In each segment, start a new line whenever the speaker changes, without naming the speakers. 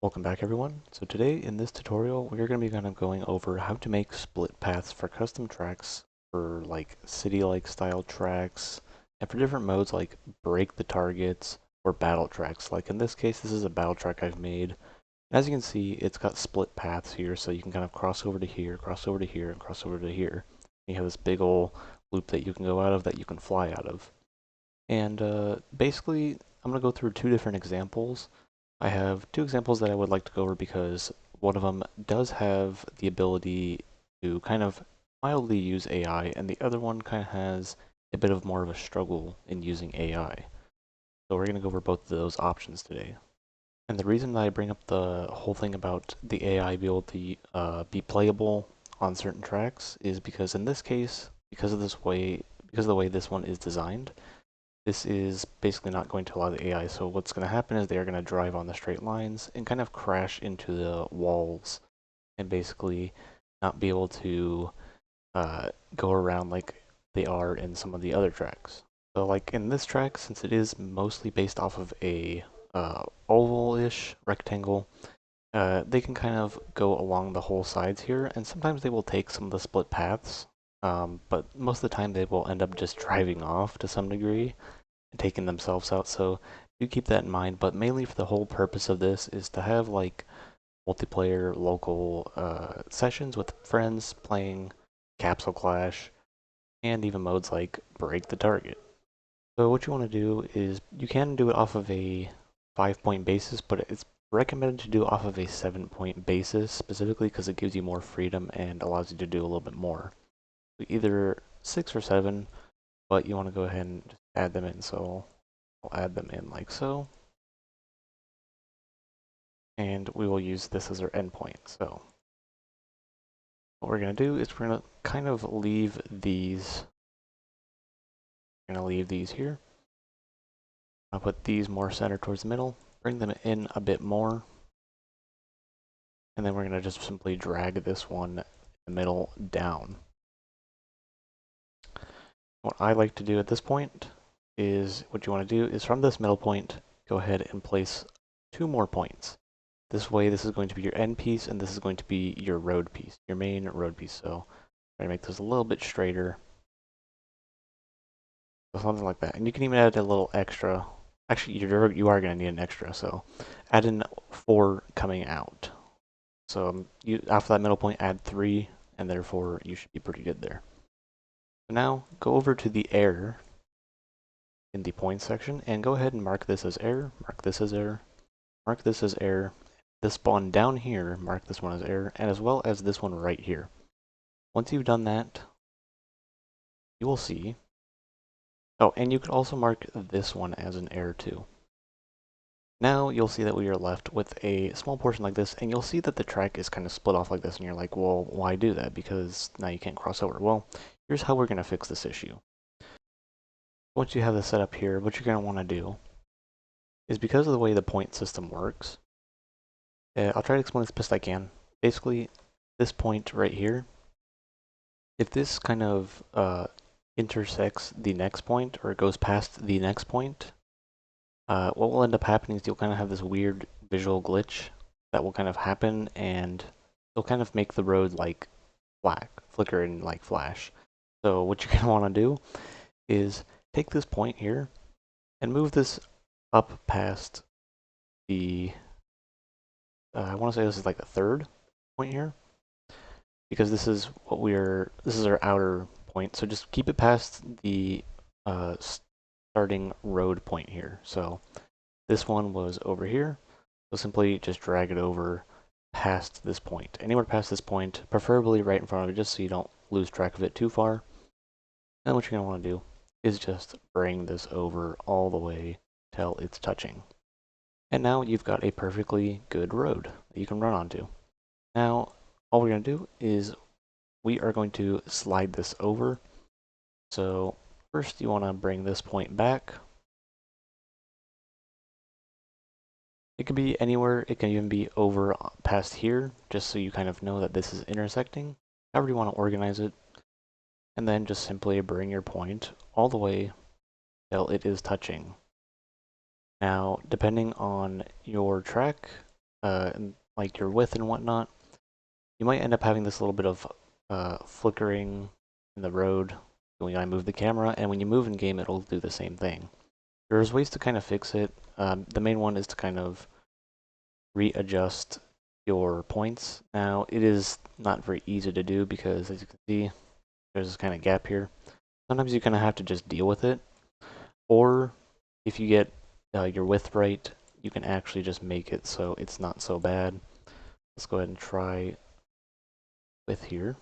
Welcome back everyone. So today in this tutorial we're going to be going over how to make split paths for custom tracks for like city-like style tracks and for different modes like break the targets or battle tracks. Like in this case this is a battle track I've made. As you can see it's got split paths here so you can kind of cross over to here, cross over to here, and cross over to here. You have this big ol' loop that you can go out of that you can fly out of. And basically I'm going to go through two different examples. I have two examples that I would like to go over because one of them does have the ability to kind of mildly use AI, and the other one kind of has a bit of more of a struggle in using AI. So we're going to go over both of those options today. And the reason that I bring up the whole thing about the AI be able to be playable on certain tracks is because in this case, because of the way this one is designed, this is basically not going to allow the AI. So what's going to happen is they are going to drive on the straight lines and kind of crash into the walls and basically not be able to go around like they are in some of the other tracks. So like in this track, since it is mostly based off of a oval-ish rectangle, they can kind of go along the whole sides here, and sometimes they will take some of the split paths, but most of the time they will end up just driving off to some degree taking themselves out. So do keep that in mind. But mainly for the whole purpose of this is to have like multiplayer local sessions with friends playing Capsule Clash and even modes like Break the Target. So what you want to do is you can do it off of a 5-point basis, but it's recommended to do it off of a 7-point basis specifically because it gives you more freedom and allows you to do a little bit more. So either 6 or 7, but you want to go ahead and just add them in. So I'll add them in like so. And we will use this as our endpoint. So what we're going to do is we're going to kind of leave these. We're going to leave these here. I'll put these more centered towards the middle, bring them in a bit more, and then we're going to just simply drag this one in the middle down. What I like to do at this point is what you want to do is from this middle point, go ahead and place 2 more points. This way, this is going to be your end piece, and this is going to be your road piece, your main road piece. So I'm going to make this a little bit straighter, so something like that. And you can even add a little extra. Actually, you are going to need an extra, so add in 4 coming out. So you after that middle point, add 3, and therefore you should be pretty good there. So now go over to the error in the point section and go ahead and mark this as error, mark this as error, mark this as error. This spawn down here, mark this one as error, and as well as this one right here. Once you've done that, you will see. Oh, and you could also mark this one as an error too. Now you'll see that we are left with a small portion like this, and you'll see that the track is kind of split off like this, and you're like, well, why do that? Because now you can't cross over. Well, here's how we're going to fix this issue. Once you have this set up here, what you're going to want to do is because of the way the point system works, I'll try to explain this best I can. Basically, this point right here, if this kind of intersects the next point or goes past the next point, what will end up happening is you'll kind of have this weird visual glitch that will kind of happen, and it'll kind of make the road like black, flicker and like flash. So what you're gonna want to do is take this point here and move this up past the. I want to say this is like the 3rd point here because this is what This is our outer point. So just keep it past the starting road point here. So this one was over here. So simply just drag it over past this point. Anywhere past this point, preferably right in front of it, just so you don't lose track of it too far. And what you're going to want to do is just bring this over all the way till it's touching. And now you've got a perfectly good road that you can run onto. Now, all we're going to do is we are going to slide this over. So first you want to bring this point back. It could be anywhere. It can even be over past here, just so you kind of know that this is intersecting. However you want to organize it. And then just simply bring your point all the way till it is touching. Now, depending on your track, and like your width and whatnot, you might end up having this little bit of flickering in the road when I move the camera, and when you move in game, it'll do the same thing. There's ways to kind of fix it. The main one is to kind of readjust your points. Now, it is not very easy to do because, as you can see, there's this kind of gap here. Sometimes you kind of have to just deal with it, or if you get your width right, you can actually just make it so it's not so bad. Let's go ahead and try width here.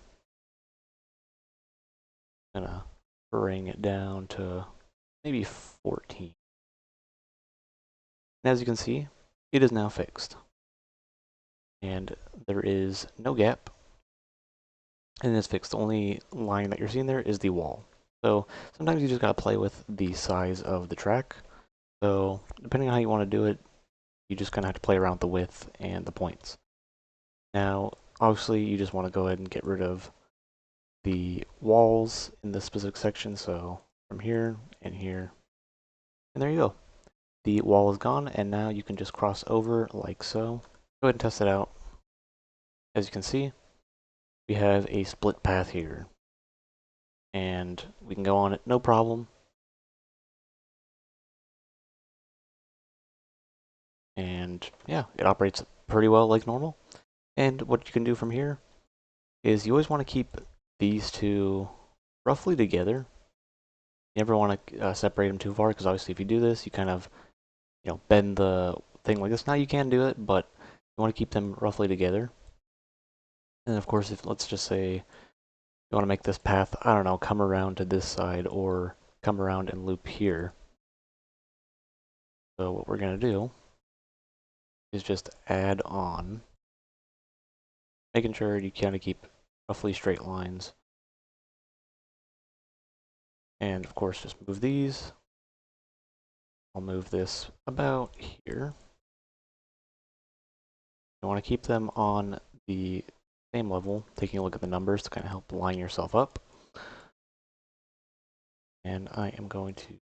I'm gonna bring it down to maybe 14. And as you can see, it is now fixed. And there is no gap. And it's fixed. The only line that you're seeing there is the wall. So sometimes you just gotta play with the size of the track. So depending on how you want to do it, you just gonna have to play around with the width and the points. Now, obviously, you just want to go ahead and get rid of the walls in this specific section. So from here and here, and there you go. The wall is gone, and now you can just cross over like so. Go ahead and test it out. As you can see, we have a split path here, and we can go on it no problem. And yeah, it operates pretty well like normal. And what you can do from here is you always want to keep these two roughly together. You never want to separate them too far, because obviously if you do this, you kind of bend the thing like this. Now you can do it, but you want to keep them roughly together. And of course, if let's just say you want to make this path, I don't know, come around to this side or come around and loop here. So what we're going to do is just add on, making sure you kind of keep roughly straight lines. And of course, just move these. I'll move this about here. You want to keep them on the same level, taking a look at the numbers to kind of help line yourself up. And I am going to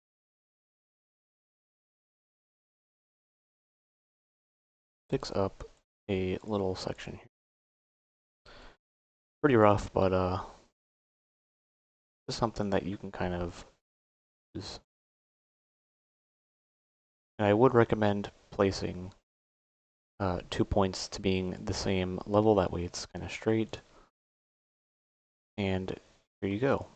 fix up a little section here. Pretty rough, but just something that you can kind of use. And I would recommend placing 2 points to being the same level. That way it's kind of straight. And here you go.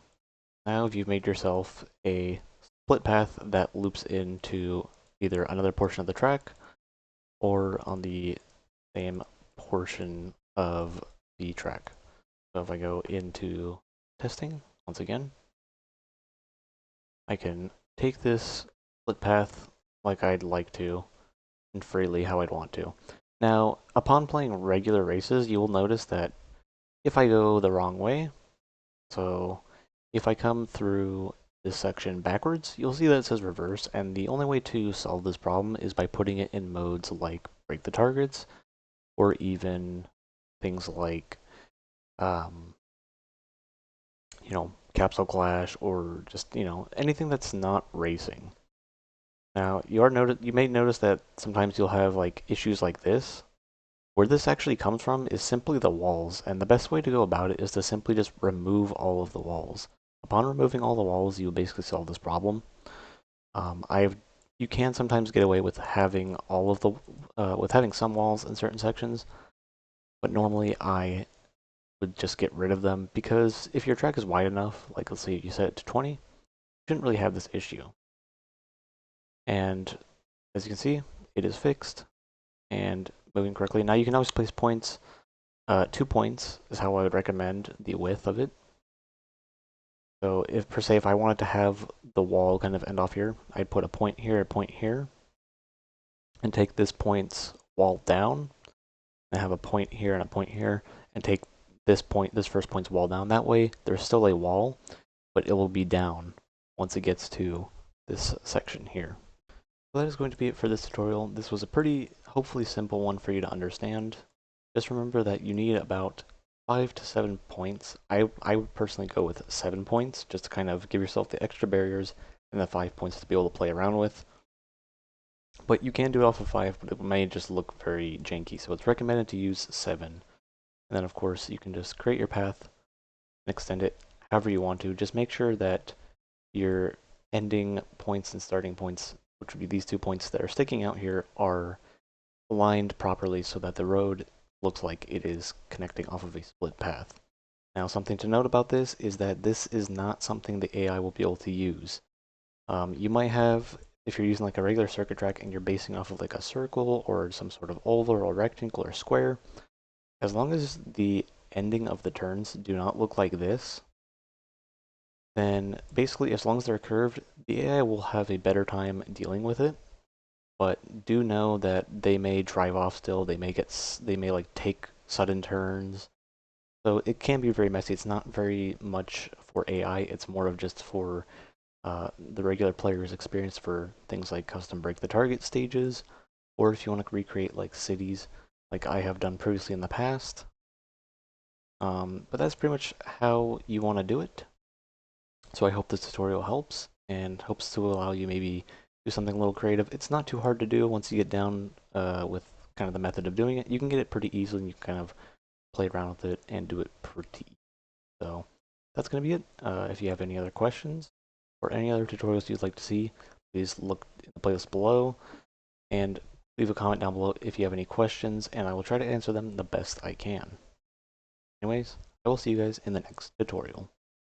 Now you've made yourself a split path that loops into either another portion of the track or on the same portion of the track. So if I go into testing, once again, I can take this split path like I'd like to and freely how I'd want to. Now, upon playing regular races, you will notice that if I go the wrong way, so if I come through this section backwards, you'll see that it says reverse, and the only way to solve this problem is by putting it in modes like break the targets, or even things like, Capsule Clash, or just, anything that's not racing. Now, you may notice that sometimes you'll have like issues like this. Where this actually comes from is simply the walls, and the best way to go about it is to simply just remove all of the walls. Upon removing all the walls, you basically solve this problem. You can sometimes get away with having with having some walls in certain sections, but normally I would just get rid of them, because if your track is wide enough, like let's say you set it to 20, you shouldn't really have this issue. And as you can see, it is fixed and moving correctly. Now you can always place points. 2 points is how I would recommend the width of it. So if per se, if I wanted to have the wall kind of end off here, I'd put a point here, and take this point's wall down, and have a point here and a point here, and take this first point's wall down. That way, there's still a wall, but it will be down once it gets to this section here. So that is going to be it for this tutorial. This was a pretty, hopefully simple one for you to understand. Just remember that you need about 5 to 7 points. I would personally go with 7 points, just to kind of give yourself the extra barriers and the 5 points to be able to play around with. But you can do it off of 5, but it may just look very janky. So it's recommended to use 7. And then of course you can just create your path and extend it however you want to. Just make sure that your ending points and starting points, which would be these 2 points that are sticking out here, are aligned properly so that the road looks like it is connecting off of a split path. Now, something to note about this is that this is not something the AI will be able to use. You might have, if you're using like a regular circuit track and you're basing off of like a circle or some sort of oval or rectangle or square, as long as the ending of the turns do not look like this, then basically as long as they're curved, the AI will have a better time dealing with it. But do know that they may drive off still, they may like take sudden turns. So it can be very messy. It's not very much for AI, it's more of just for the regular player's experience for things like custom break the target stages, or if you want to recreate like cities, like I have done previously in the past. But that's pretty much how you want to do it. So I hope this tutorial helps and hopes to allow you maybe do something a little creative. It's not too hard to do once you get down with kind of the method of doing it. You can get it pretty easily and you can kind of play around with it and do it pretty. So that's going to be it. If you have any other questions or any other tutorials you'd like to see, please look in the playlist below and leave a comment down below if you have any questions, and I will try to answer them the best I can. Anyways, I will see you guys in the next tutorial.